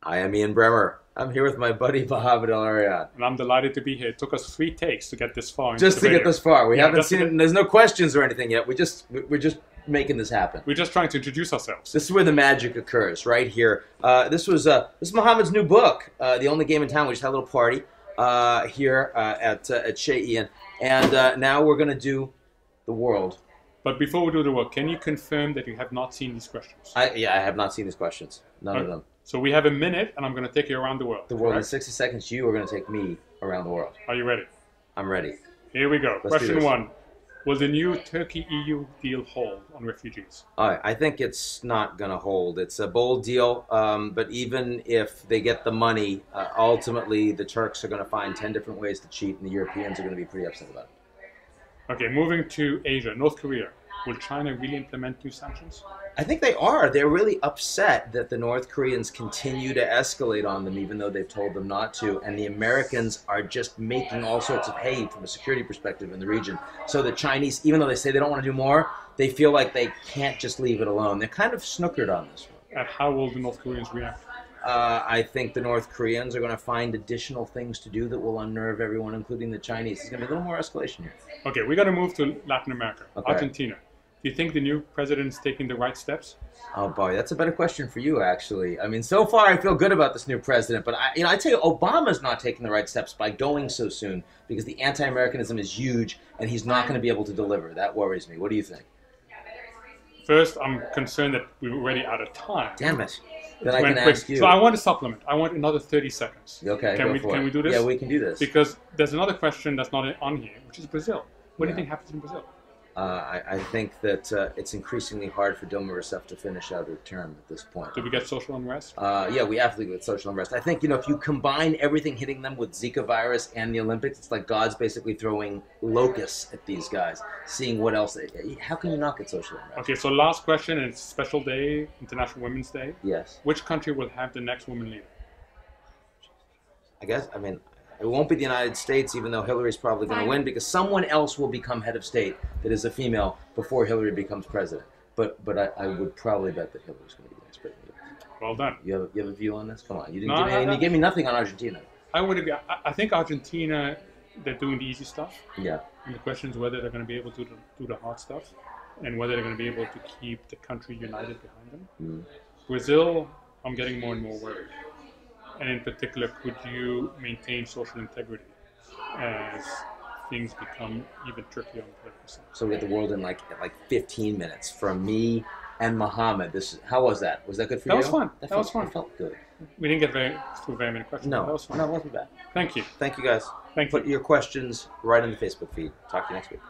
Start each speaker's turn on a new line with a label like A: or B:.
A: I am Ian Bremmer. I'm here with my buddy Mohamed El-Erian.
B: And I'm delighted to be here. It took us 3 takes to get this far.
A: Just to get this far. We haven't seen it. There's no questions or anything yet. We're just making this happen.
B: We're just trying to introduce ourselves.
A: This is where the magic occurs, right here. This is Mohamed's new book, The Only Game in Town. We just had a little party here at Shea Ian. And now we're going to do the world.
B: But before we do the work, can you confirm that you have not seen these questions?
A: Yeah, I have not seen these questions. None of them.
B: So we have a minute, and I'm going to take you around the world.
A: The world in 60 seconds. You are going to take me around the world.
B: Are you ready?
A: I'm ready.
B: Here we go.
A: Let's
B: Question 1. Will the new Turkey-EU deal hold on refugees?
A: I think it's not going to hold. It's a bold deal, but even if they get the money, ultimately the Turks are going to find 10 different ways to cheat, and the Europeans are going to be pretty upset about it.
B: Okay, moving to Asia, North Korea. Will China really implement new sanctions?
A: I think they are. They're really upset that the North Koreans continue to escalate on them, even though they've told them not to. And the Americans are just making all sorts of hay from a security perspective in the region. So the Chinese, even though they say they don't want to do more, they feel like they can't just leave it alone. They're kind of snookered on this one.
B: And how will the North Koreans react?
A: I think the North Koreans are going to find additional things to do that will unnerve everyone, including the Chinese. There's going to be a little more escalation here.
B: Okay, we're going to move to Latin America.
A: Okay.
B: Argentina. Do you think the new president is taking the right steps?
A: Oh boy, that's a better question for you, actually. I mean, so far I feel good about this new president, but I'd say Obama's not taking the right steps by going so soon because the anti-Americanism is huge, and he's not going to be able to deliver. That worries me. What do you think?
B: First, I'm concerned that we're already out of time.
A: Damn it! Then I can ask you.
B: So I want to supplement. I want another 30 seconds.
A: Okay,
B: can we do this?
A: Yeah, we can do this.
B: Because there's another question that's not on here, which is Brazil. What do you think happens in Brazil?
A: I think that it's increasingly hard for Dilma Rousseff to finish out her term at this point.
B: Do we get social unrest?
A: Yeah, we absolutely get social unrest. I think, if you combine everything hitting them with Zika virus and the Olympics, it's like God's basically throwing locusts at these guys, seeing what else. How can you not get social unrest?
B: Okay, so last question, and it's a special day, International Women's Day.
A: Yes.
B: Which country will have the next woman leader?
A: It won't be the United States, even though Hillary's probably going to win, because someone else will become head of state that is a female before Hillary becomes president. But I would probably bet that Hillary's going to be the next president.
B: Well done.
A: You have a view on this? Come on, you didn't give me anything. You gave me nothing on Argentina.
B: I think Argentina, they're doing the easy stuff.
A: Yeah.
B: And the question is whether they're going to be able to do the hard stuff, and whether they're going to be able to keep the country united behind them. Mm. Brazil, I'm getting more and more worried. And in particular, could you maintain social integrity as things become even trickier on the political side?
A: So we get the world in like 15 minutes from me and Mohamed. How was that? Was that good for you?
B: That was fun. That was fun.
A: It felt good.
B: We didn't get through very many questions.
A: No,
B: that was fun.
A: No, it wasn't bad.
B: Thank you.
A: Thank you, guys.
B: Thank you.
A: Put your questions right in the Facebook feed. Talk to you next week.